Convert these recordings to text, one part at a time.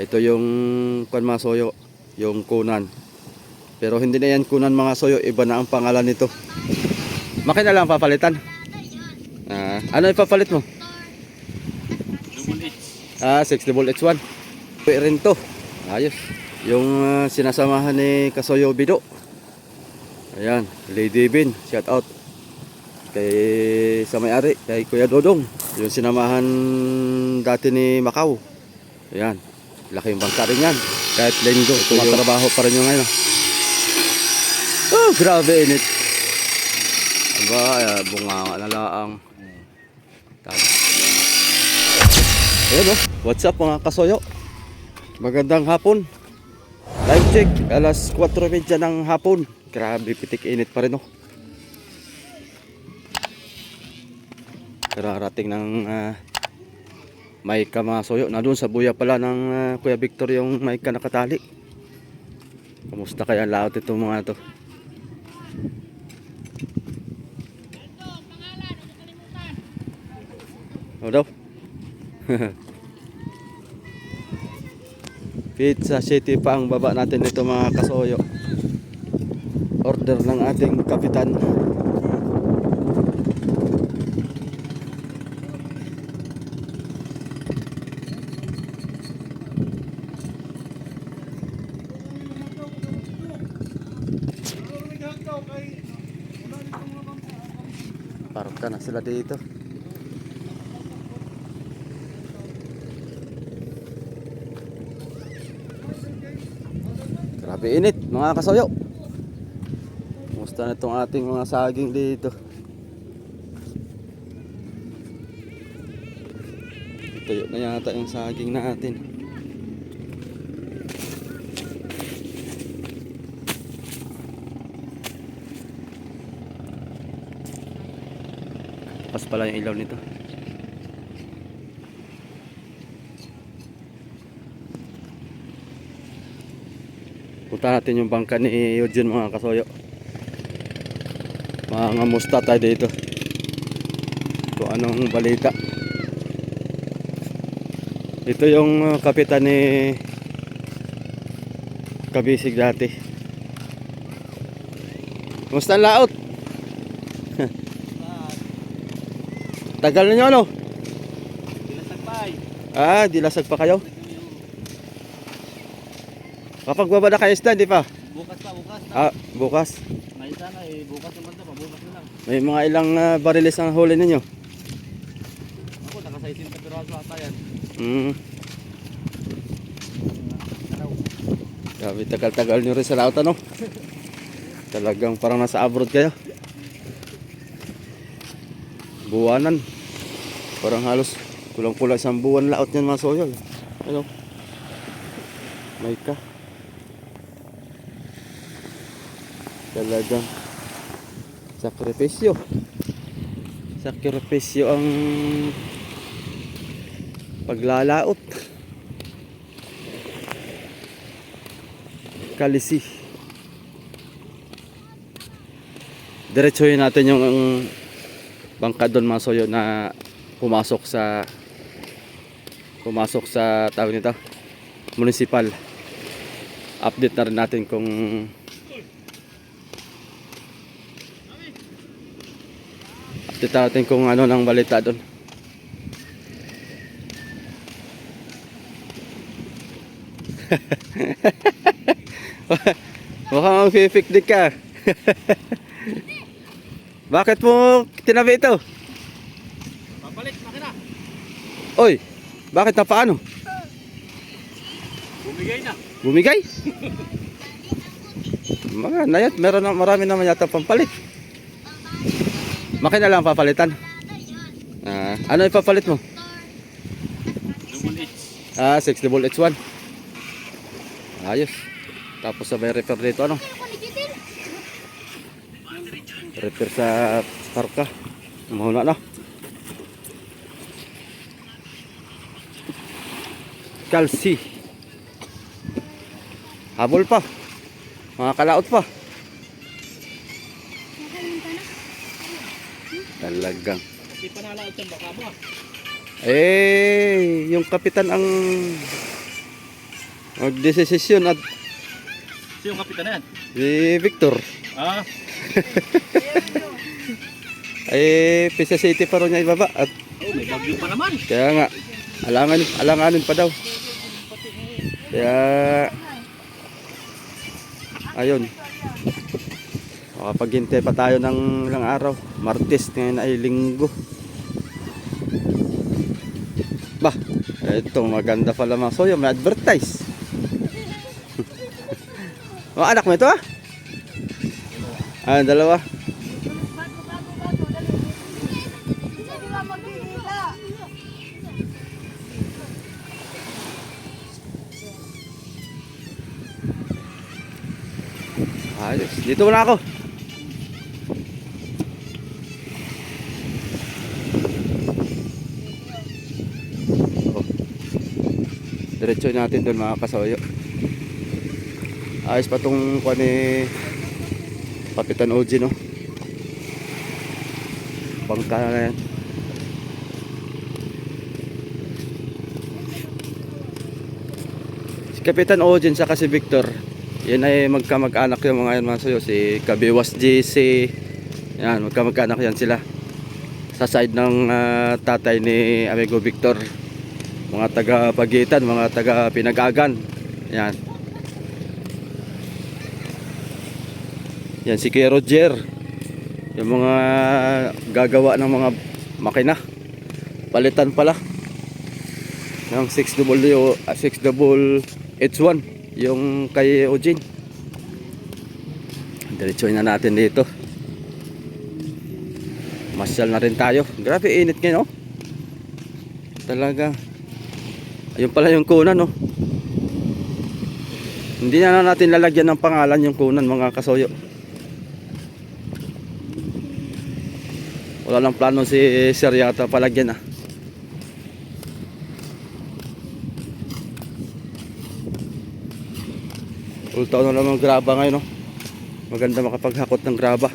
Ito yung kwan mga soyo, yung kunan. Pero hindi na yan kunan mga soyo, iba na ang pangalan nito. Makina lang papalitan. Ano ipapalit mo? Double H. 6HH1. Pwede rin to. Ayos. Yung sinasamahan ni Kasoyo Bido. Ayan, Lady Bin, shout out. Kay sa may-ari, kay Kuya Dodong. Yung sinamahan dati ni Macau. Ayan, laking bangka rin yan. Kahit linggo, tumatrabaho pa rin yung ngayon. Oh, grabe init. Aba, bunga na laang. Ayan o, what's up mga Kasoyo? Magandang hapon. Live check, alas 4:30 ng hapon. Grabe, pitik init pa rin o. Kararating ng Maika mga soyo. Na doon sa buya pala ng Kuya Victor yung Maika nakatali. Kamusta kaya ang laot itong mga to? Ano daw? Pizza City pa ang baba natin nito mga kasoyo. Order ng ating kapitan. Parang na sila dito. Grabe init mga kasoyo. Kumusta na itong ating mga saging dito? Tuyo na yata yung saging natin. Pas pala yung ilaw nito. Punta natin yung bangka ni Eugene mga kasoyo. Mga musta tayo dito. Kung anong balita. Ito yung kapitan ni Kabisig dati. Kumusta ang laot? Tagal na nyo ano? Dilasag pa ay. Dilasag pa kayo? Kapag babada kayo isda, di pa? Bukas pa, bukas. Bukas. May sana eh, bukas naman ito, pabukas na lang. May mga ilang bariles ang huli ninyo? Ako, nakasaisin ka piraso ata yan. Grabe, tagal-tagal nyo rin sa laot ano? Talagang parang nasa abroad kayo. Buwanan. Parang halos kulang-kulang isang buwan laot yan mga soyol. Ano? May ka. Talagang sakripisyo. Sakripisyo ang paglalaot. Kalisi. Diretsuhin natin yung bangka doon mga soyo na pumasok sa tawag nito municipal. Update na rin natin kung ano ng balita doon. Mukhang mag-picnic ka. Bakit mo tinabi ito? Papalit, makina. Oy, bakit na paano? Bumigay na. Bumigay? Nayat, marami naman yata pampalit. Makina lang papalitan. Ano ipapalit mo? Double H. 6HH1. Ayos. Tapos sabay repair dito ano? Repair sa parka. Mahuna na. Kalsi. Habol pa. Mga kalaot pa. Talagang. Hindi pa nalaot yung baka mo ah. Yung kapitan ang magdesisyon at Sino yung kapitan na yan? si Victor. Ah, Ay, Pisa City pa rin niya ibaba at oh, may bagyo pa naman. kaya nga, alanganin pa daw. Kaya, ayun. Makapaghintay pa tayo ng ilang araw. Martes, ngayon ay linggo. Bah, ito maganda pala mga soyo. May advertise. Mga anak mo ito ah? Ah, dalawa. Ayos. Dito muna ako. Oh. Diretsoy natin doon mga kasoyo. Ayos pa tong kuha ni Kapitan Oji, no? Bangka na yan. Si Kapitan Oji saka si Victor, yan ay magkamag-anak yung mga yan mga soyo. Si Kabiwas JC, yan, magkamag-anak yan sila. Sa side ng tatay ni Amigo Victor. Mga taga Pagitan, mga taga Pinagagan. Yan. Yan si Kuya Roger. Yung mga gagawa ng mga makina. Palitan pala. Ng 6H1 yung kay Eugene. Diretsoin na natin dito. Masyal na rin tayo. Grabe init ngayon, oh. Talaga. Ayun pala yung kunan, oh. Hindi na natin lalagyan ng pangalan yung kunan, mga kasoyo. Wala lang plano si Sir yata palagyan, ah. Ultaw na naman graba ngayon, no? Maganda makapaghakot ng graba.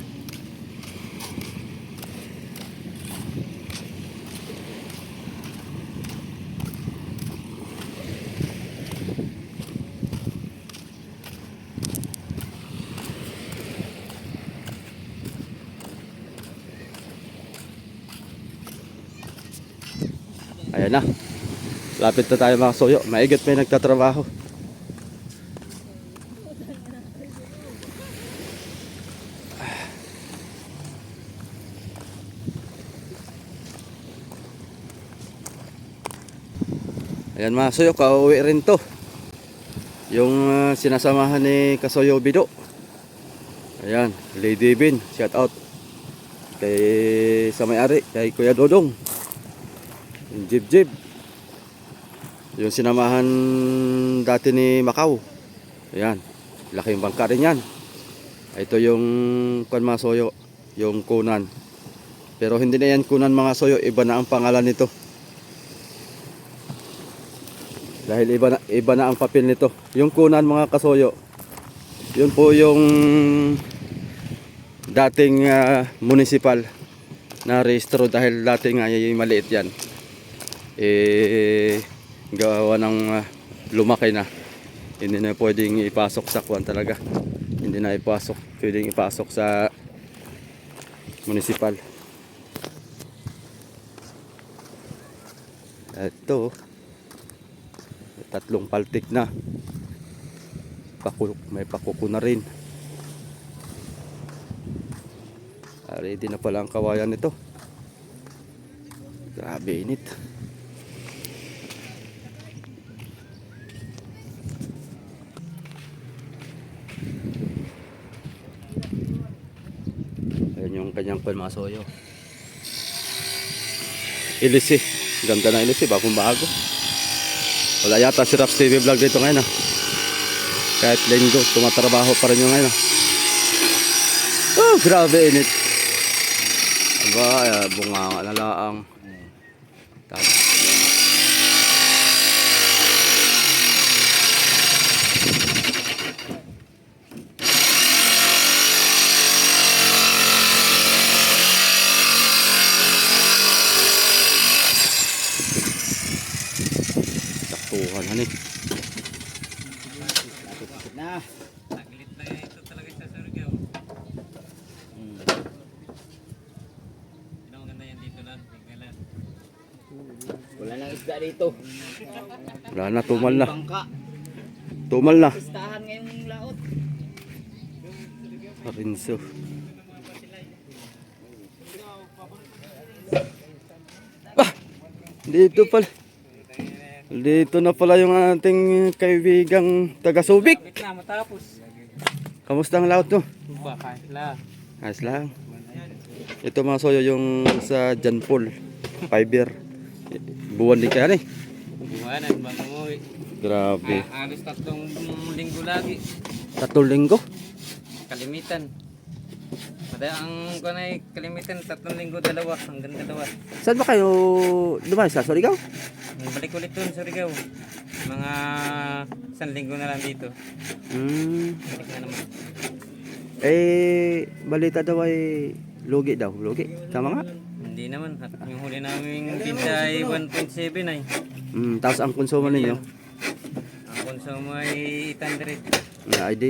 Ayan na. Lapit na tayo mga soyo. Maigot may nagtatrabaho. Ayan mga soyo, kauwi rin to. Yung sinasamahan ni Kasoyo Bido. Ayan, Lady Bin, shout out. Kay sa may-ari, kay Kuya Dodong. Yung Jib. Yung sinamahan dati ni Macau. Ayan, laking bangka rin yan. Ito yung mga soyo, yung kunan. Pero hindi na yan kunan mga soyo, iba na ang pangalan nito. Dahil iba na ang papel nito. Yung kunan mga kasoyo, yun po yung dating municipal na rehistro, dahil dating maliit yan. Gawa ng lumaki na. Hindi na pwedeng ipasok sa kuwan talaga. Hindi na pwedeng ipasok sa municipal. Ito, tatlong paltik na. May pakuko na rin. Ready na pala ang kawayan nito. Grabe init. Ayan yung kanyang palmasoyo. Ilisi. Ganda na ilisi. Bagong bago. Wala yata si Raps TV Vlog dito ngayon, ah. Kahit linggo, tumatrabaho pa rin yung ngayon, ah. Oh, grabe init. Aba, bunga na laang. Saktuhan, hani. Na. Taglit na ito talaga sa Surigao. Sino maganda yan dito lang? Tinggalan. Wala nang isda dito. Wala na, tumal na. Bangka. Tumal na. Pistahan ngayong laot. Parinso. Ah! Dito pala. Dito na pala yung ating kaibigang taga-Subic. Kapit na matapos. Kamusta ang laot no? Ba, kahit lang. Ayos lang. Ito mga soyo yung sa John Paul. Fiber. Buwan din kaya ni. Buwanan bang umuwi. Grabe. Alos 3 linggo lagi. 3 linggo. Kalimitan. Mada ang kunay kalimitan 3 linggo dalawa hanggang dalawa. Saan ba kayo dumaan sa Surigao? Balik ulit dun sa Surigao. Mga 1 linggo na lang dito. Balik na naman. Balita daw ay lugi daw. Lugi. Tama nga. Hindi naman. At yung huli naming pinda ay 1.7 ay. Tapos ang konsumo ninyo? Ang konsumo ay 800. Ay di,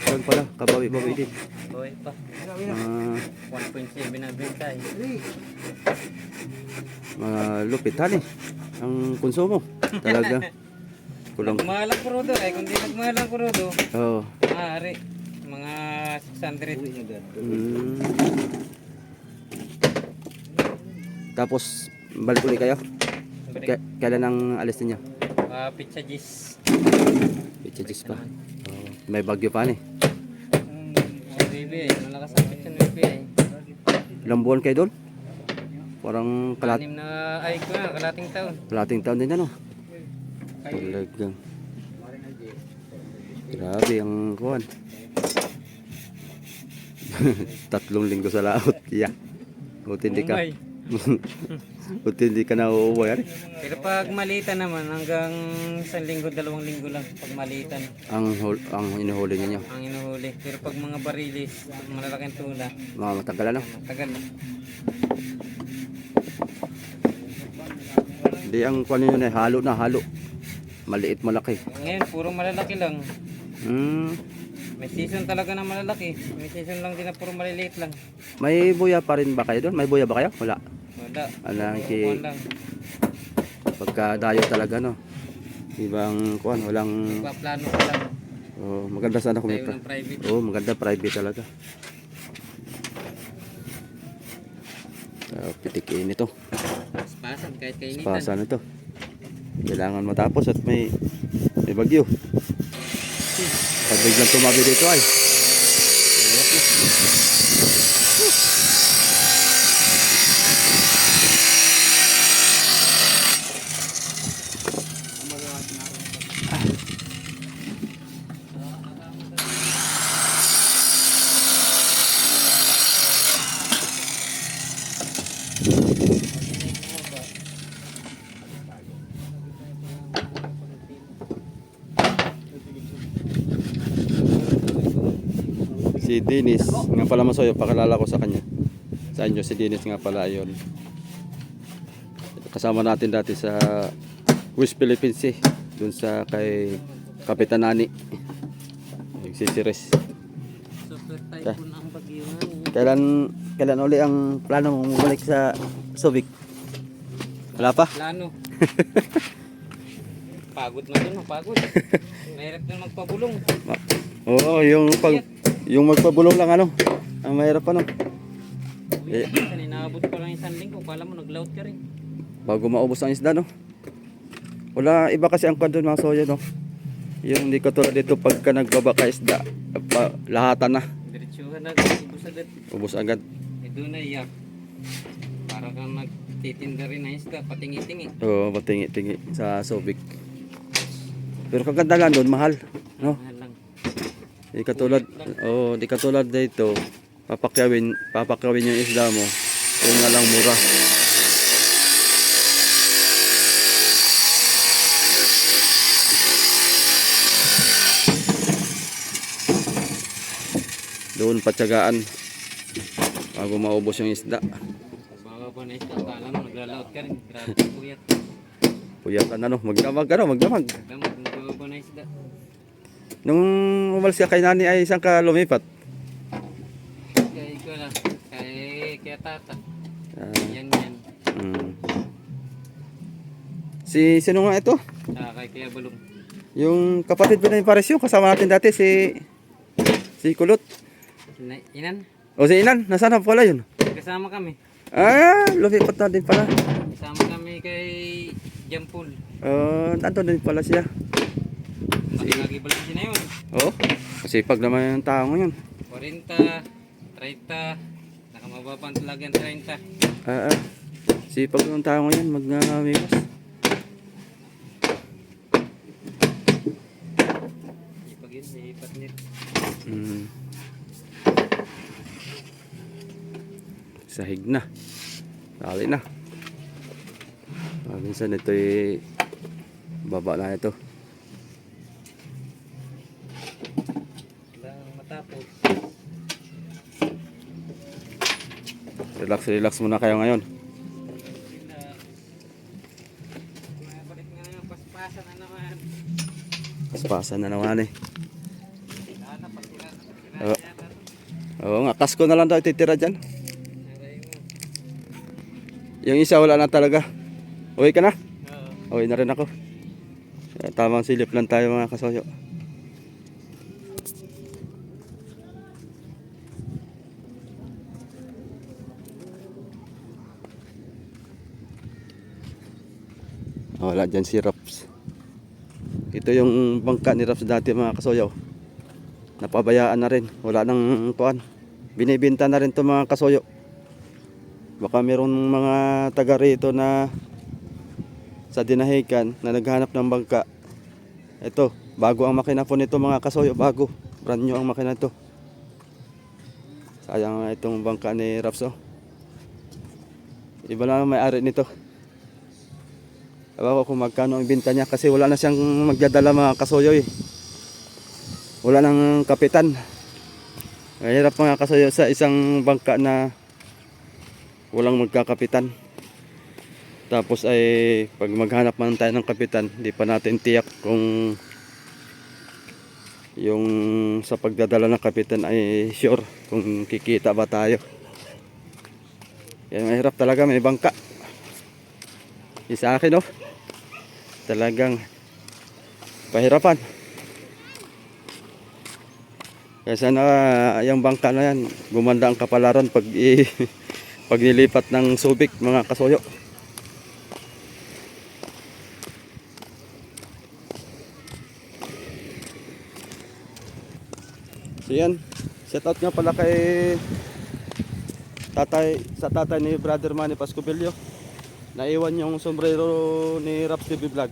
saan pala? Kabawi-bawi din. Boy pa. 1.7 na benta ay. Mga lupit han eh. Ang konsumo. Talaga. Kulang. Nagmahalang kurudo ay. Kung di nagmahalang kurudo, Oo. maaari. Mga 600. Tapos, balik ulit kayo? Balik. Kailan ang alis ninyo? Pizza G's. Pitchagis pa. May bagyo pa ni. Baby ay. Malakas ang pizza ng baby ay. Ilang buwan kayo doon? Parang Anim na ay ko na. Kalating taon. kalating taon din ano? Talagang. Grabe ang kuwan. 3 linggo sa laot. Yeah. Buti hindi ka. Umay. Buti hindi ka na uuwi. Ari. Pero pag malitan naman, hanggang 1 linggo, 2 linggo lang pag malitan Ang inuhuli ninyo. ang inuhuli. Pero pag mga barilis, malalaking tula, Mga matagal ano? matagal. Hindi ang kuwan ninyo na halo na halo. Maliit malaki. Ngayon, puro malalaki lang. Hmm. May season talaga na malalaki. May season lang din na puro maliliit lang. May buya pa rin ba kayo doon? May buya ba kayo? Wala. Wala. Alang Puro ki kuwan lang. pagka-dayo talaga no. Ibang kuwan, walang Nagpaplano pa lang. maganda sana Tayo kumita. ng private. Maganda private talaga. Pitikin ito. Paspasan kahit kainitan. Pasan ito. Kailangan matapos at may bagyo. Pag biglang tumabi dito ay. Hirap na. Si Dennis, nga pala Masoyo, pakilala ko sa kanya. Sa inyo, si Dennis nga pala yun. Kasama natin dati sa West Philippines Sea, dun sa kay Kapitan Nani. Nagsisiris. Super Ah. typhoon ang bagyo Kailan uli ang plano mong bumalik sa Subic? Wala pa? Plano. Pagod na dun, pagod. Mahirap din magpabulong. Oo, yung magpabulong lang ano. Ang mahirap ano. Uy, minsan inaabot pa lang 1 linggo. Kala mo naglaut ka rin. Bago maubos ang isda no. Wala iba kasi ang kwan mga soya no. Yung hindi katulad dito pagka nagbaba ka isda, lahatan na. Diretsuhan na, ubus agad. Ubos agad. Eh doon na iyak. Para kang nagtitinda rin na isda, patingi-tingi. Oo, patingi-tingi sa Subic. Pero kagandahan doon mahal, no? Mahal lang. Di katulad dito, papakyawin yung isda mo. Yung nga lang mura. Doon patyagaan bago maubos yung isda. Bawa pa na isda, kala mo naglalaot ka rin. Grabe ang puyat. Puyatan ano, magdamag. Damag, nagbawa pa na isda. Nung umalis ka kay nani ay isang ka lumipat? Kaya ko na. Kaya tata. Yan. Hmm. Sino nga ito? Kaya Balong. Yung kapatid ba na yung pares yung kasama natin dati si Kulot. Inan? O si Inan, nasaan na pala yun? Kasama kami. Lumipat na din pala. Kasama kami kay Jampul. Nandun din pala siya. Makikagibalik siya na yun. Oo, masipag naman yung tao ngayon. 40, 30, nakamababang talaga ang 30. Sipag yung tao ngayon, mag-amiwas. Ipag yun, ipat nito. Sahig na. Dali na. Minsan ito'y baba na ito. Kailangan matapos. Relax muna kayo ngayon. Balik nga naman, paspasan na naman. Paspasan na naman eh. Pasira Oo. yata. Oo nga, kasko na lang daw ititira dyan. Aray mo. Yung isa wala na talaga. Uwi ka na? Oo. Uwi na rin ako. Tamang silip lang tayo mga kasoyo. Wala dyan si Raps. Ito yung bangka ni Raps dati mga kasoyo. Napabayaan na rin. Wala nang kuan. Binibenta na rin to mga kasoyo. Baka mayroong mga taga rito na sa Dinahican na naghanap ng bangka. Ito, bago ang makina po nito mga kasoyo. Bago. Brand new ang makina ito. Sayang itong bangka ni Raps. Iba na ang may-ari nito. Ewan ko kung magkano ang binta niya kasi wala na siyang magdadala mga kasoyo eh. Wala nang kapitan. Mahirap mga kasoyo sa isang bangka na walang magkakapitan. Tapos ay pag maghanap man tayo ng kapitan, di pa natin tiyak kung yung sa pagdadala ng kapitan ay sure kung kikita ba tayo. Yan, mahirap talaga may bangka. Sa akin talagang pahirapan. Kaya sana yung bangka na yan gumanda ang kapalaran pag pag nilipat ng Subic mga kasoyo. So yan, shout out nga pala kay tatay ni Brother Manny Pascubilio. Naiwan yung sombrero ni Raps TV Vlog.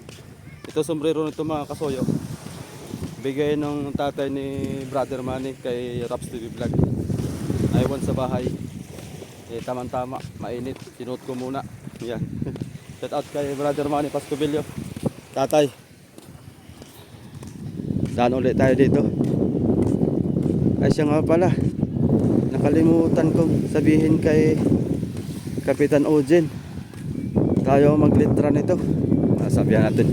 Ito sombrero nito mga kasoyo. Bigay ng tatay ni Brother Manny kay Raps TV Vlog. Naiwan sa bahay. Tama-tama, mainit. Sinuot ko muna. Yan. Shout out kay Brother Manny Pascubilio. Tatay. Saan ulit tayo dito? Ay siya nga pala. Nakalimutan kong sabihin kay Kapitan Ojen. Tayo maglitra nito. Sabihan natin.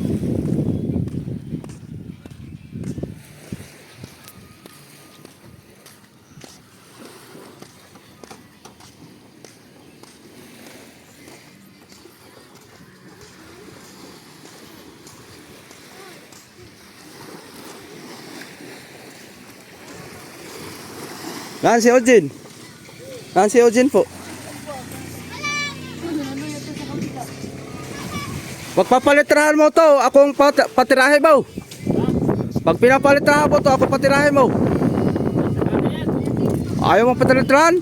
Naan si Ojen? Naan si Ojen po? Pagpapalitrahan mo to, akong patirahin mo. Pag pinapalitrahan mo to, ako patirahin mo. Ayaw mo patalitrahan?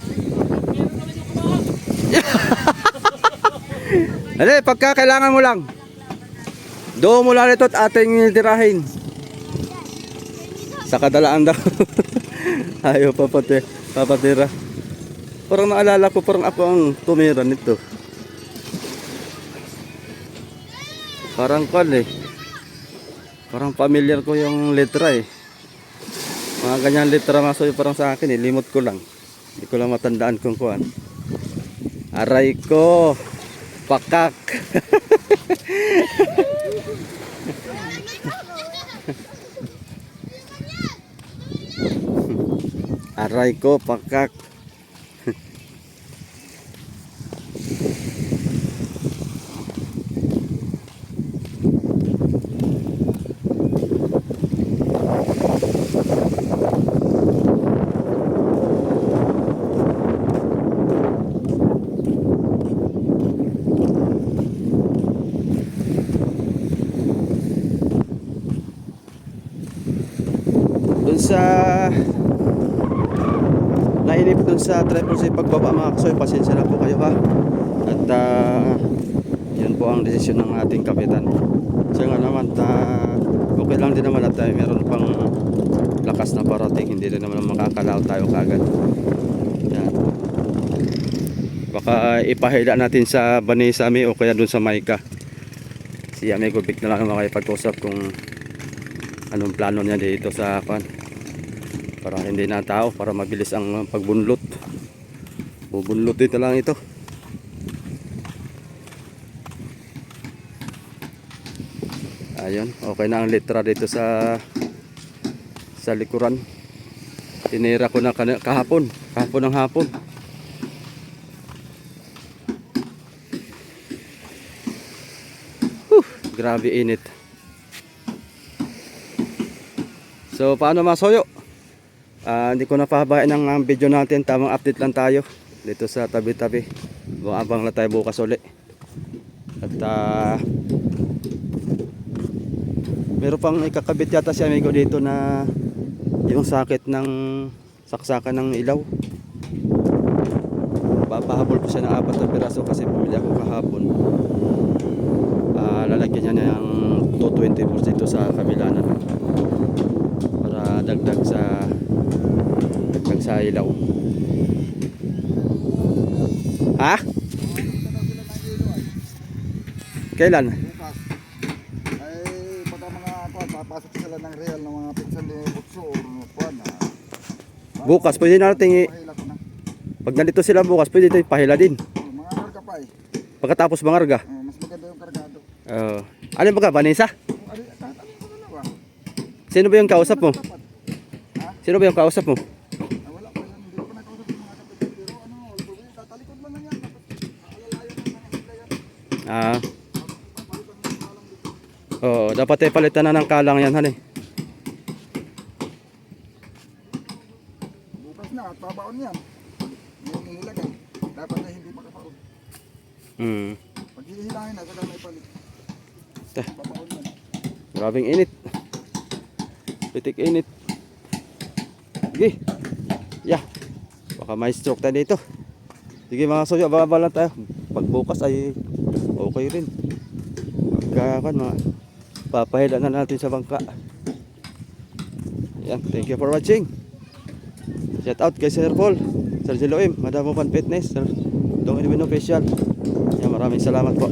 Dali, pagka kailangan mo lang. Doon mo lang ito at ating tirahin. Sa kadalaan daw. Ayaw papatira. Parang naalala ko, parang ako ang tumira nito. Parang parang familiar ko yung letra eh. Mga ganyan letra maso parang sa akin eh, limot ko lang. Hindi ko lang matandaan kung kuan. Aray ko, pakak. Aray ko, pakak. Dun sa nainip dun sa triple C pagbaba mga kasoy, pasensya na po kayo ha. At yun po ang desisyon ng ating kapitan. Siya nga naman okay lang din naman at meron pang lakas na parating, hindi rin naman makakalaw tayo kagad. Yan. Baka ipahila natin sa Banisami o kaya dun sa Maika. Si Amigo Vic na lang makipag-usap kung anong plano niya dito sa para hindi na tao, para mabilis ang pagbunlot. Bubunlotin na lang ito. Ayun, okay na ang litra dito sa likuran. Tinira ko na kahapon ng hapon. Grabe init. So paano mga soyo? Hindi ko na pahabain ang video natin. Tamang update lang tayo dito sa tabi-tabi. Abang na tayo bukas uli. At meron pang ikakabit yata si Amigo dito na yung sakit ng saksakan ng ilaw. Papahabol ko siya ng 4 na piraso kasi pumili ako kahapon. Lalagyan niya ng 220 volts dito sa kabila na para dagdag sa ilaw. Ha? Kailan? Bukas. Ay, pagka mga kuwan, papasok sila ng real ng mga pinsan ni Butso o kuwan. Bukas pwede natin Pahila ko na. pag nandito sila bukas pwede tayo pahila din. Mga karga pa eh. Pagkatapos mangarga. Mas maganda yung kargado. Ano ba ka, Vanessa? Kahit ano ko na ba? Sino ba yung kausap mo? Tapat. Sino ba yung kausap mo? Wala pa yan. Hindi ko pa nakausap yung mga kapatid. Pero tatalikod man lang yan. Tapos alalayan ng mga sila yan. Papalitan ng kalang dito. Oo, dapat ay palitan na ng kalang yan, han eh. Bukas na at babaon yan. Yung hihilagan. Dapat na hindi makapaon. Pag hihilangin na, saka may palit. Babaon yan. Grabing init. Pitik init. Sige. Yeah. Baka may stroke tayo dito. Sige mga soyo, abang lang tayo. Pagbukas ay okay rin. Papahila na natin sa bangka. Yan, thank you for watching. Shout out kay Sir Paul, Sir Jeloim, Madam Open Fitness, Sir Dong Edwin Official. Yan, maraming salamat po.